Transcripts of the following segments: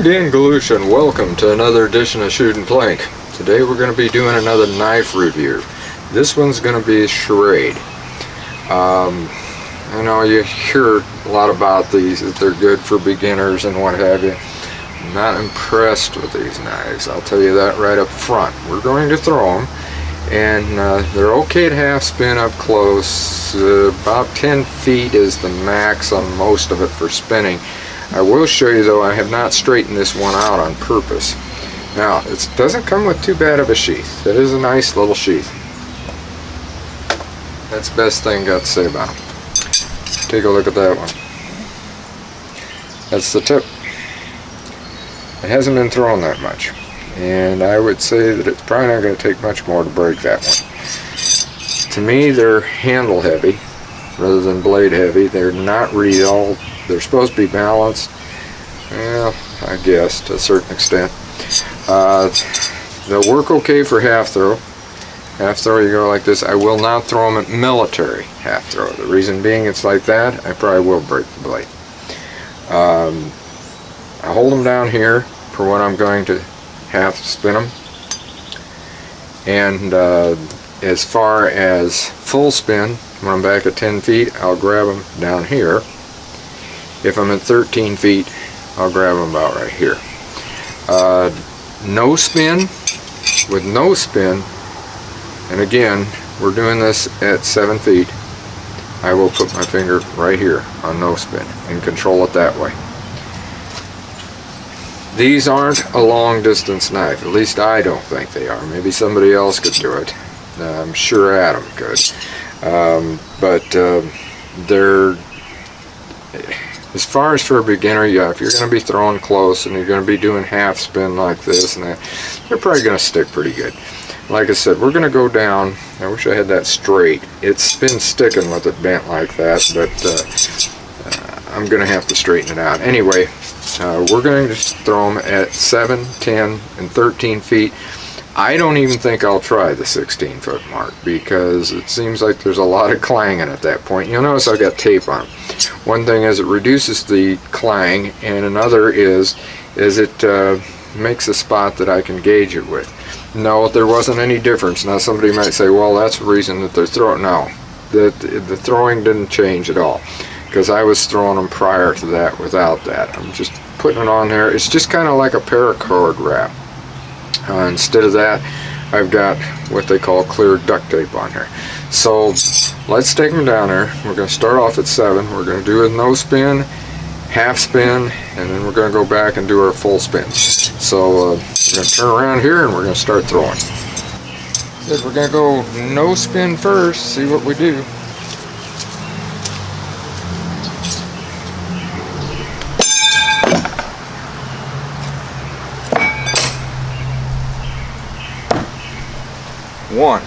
again, Galush, and welcome to another edition of Shooting Plink. Today we're going to be doing another knife review. This one's going to be Schrade. I know you hear a lot about these, that they're good for beginners and what have you. I'm not impressed with these knives, I'll tell you that right up front. We're going to throw them, and they're okay to half spin up close. About 10 feet is the max on most of it for spinning. I will show you though, I have not straightened this one out on purpose. Now, it doesn't come with too bad of a sheath. It is a nice little sheath. That's the best thing I got to say about them. Take a look at that one. That's the tip. It hasn't been thrown that much, and I would say that it's probably not going to take much more to break that one. To me, they're handle heavy rather than blade heavy. They're not real. They're supposed to be balanced. Well, I guess to a certain extent. They'll work okay for half throw. Half throw, you go like this. I will not throw them at military half throw. The reason being it's like that, I probably will break the blade. I hold them down here for when I'm going to half spin them. And as far as full spin, when I'm back at 10 feet, I'll grab them down here. If I'm at 13 feet, I'll grab them about right here. No spin, with no spin, and again, we're doing this at 7 feet, I will put my finger right here on no spin and control it that way. These aren't a long distance knife, at least I don't think they are. Maybe somebody else could do it. I'm sure Adam could. They're, as far as for a beginner, yeah, if you're going to be throwing close and you're going to be doing half spin like this and that, they're probably going to stick pretty good. Like I said, we're going to go down. I wish I had that straight. It's been sticking with it bent like that, but I'm going to have to straighten it out. Anyway, we're going to throw them at 7, 10, and 13 feet. I don't even think I'll try the 16-foot mark because it seems like there's a lot of clanging at that point. You'll notice I've got tape on them. One thing is it reduces the clang, and another is it makes a spot that I can gauge it with. No, there wasn't any difference. Now somebody might say, well, that's the reason that they're throwing. No, the throwing didn't change at all because I was throwing them prior to that without that. I'm just putting it on there. It's just kind of like a paracord wrap. Instead of that, I've got what they call clear duct tape on here. So let's take them down there. We're going to start off at 7. We're going to do a no spin, half spin, and then we're going to go back and do our full spins. So we're going to turn around here and we're going to start throwing. Good, we're going to go no spin first, see what we do. One.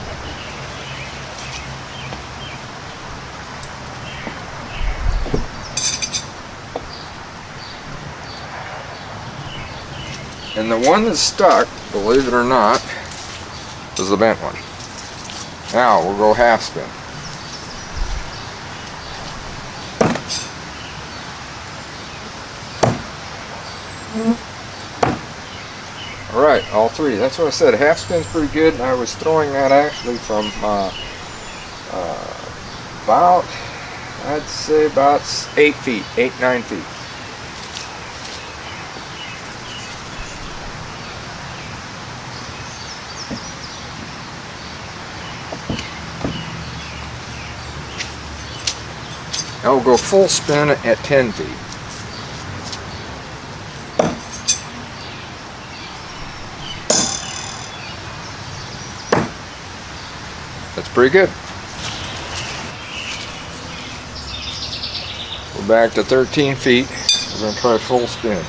And the one that's stuck, believe it or not, is the bent one. Now we'll go half spin. Alright, all three. That's what I said. Half spin's pretty good, and I was throwing that actually from about, I'd say about 8 feet, 8, 9 feet. Now we'll go full spin at 10 feet. That's pretty good. We're back to 13 feet. We're going to try full spin.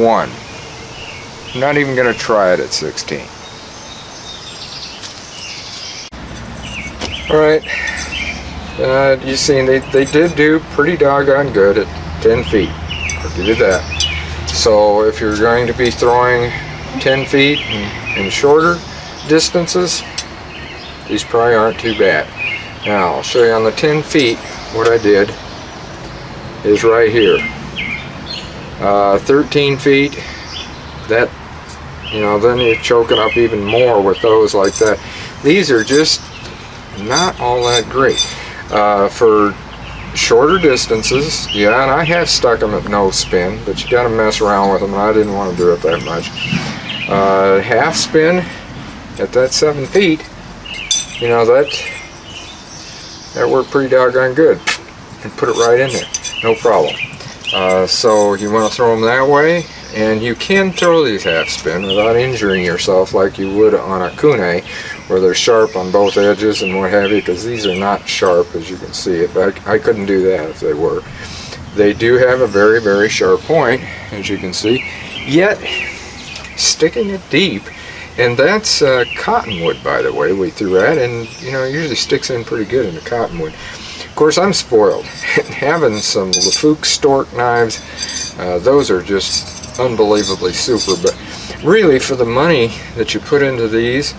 One. I'm not even going to try it at 16. Alright. You see, they did do pretty doggone good at 10 feet. I'll give you that. So if you're going to be throwing 10 feet and shorter distances, these probably aren't too bad. Now I'll show you on the 10 feet what I did is right here. 13 feet, that, you know, then you're choking up even more with those like that. These are just not all that great. For shorter distances, yeah, and I have stuck them at no spin, but you got to mess around with them, and I didn't want to do it that much. Half spin at that 7 feet, you know, that worked pretty doggone good. And put it right in there, no problem. So you want to throw them that way, and you can throw these half spin without injuring yourself like you would on a kune, where they're sharp on both edges and what have you, because these are not sharp, as you can see. If I couldn't do that if they were. They do have a very, very sharp point, as you can see, yet sticking it deep. And that's cottonwood, by the way, we threw at, and you know, it usually sticks in pretty good in the cottonwood. Of course, I'm spoiled. Having some Lefouque stork knives, those are just unbelievably super, but really for the money that you put into these,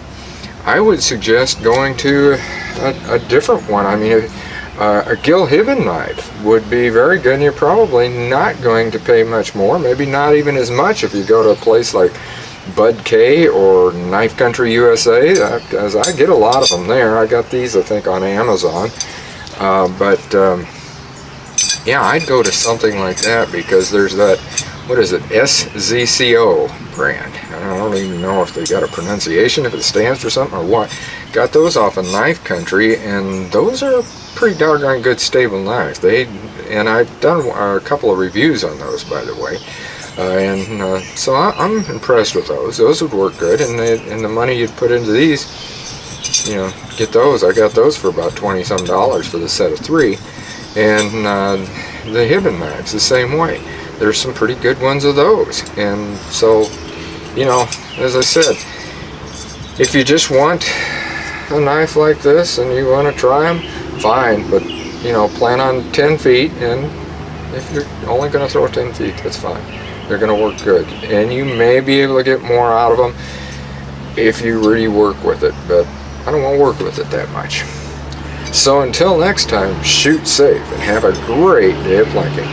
I would suggest going to a different one. I mean, a Gil Hibben knife would be very good, and you're probably not going to pay much more, maybe not even as much if you go to a place like Bud K or Knife Country USA, as I get a lot of them there. I got these, I think, on Amazon. Yeah, I'd go to something like that, because there's that, what is it, SZCO brand. I don't even know if they got a pronunciation, if it stands for something or what. Got those off of Knife Country, and those are pretty doggone good stable knives. And I've done a couple of reviews on those, by the way. So I'm impressed with those. Those would work good, and the money you'd put into these, you know, get those. I got those for about $20-some for the set of 3. And the Hibben knives the same way. There's some pretty good ones of those. And so, you know, as I said, if you just want a knife like this and you want to try them, fine. But, you know, plan on 10 feet, and if you're only going to throw 10 feet, that's fine. They're going to work good, and you may be able to get more out of them if you really work with it, but I don't want to work with it that much. So until next time, shoot safe and have a great day of plinking.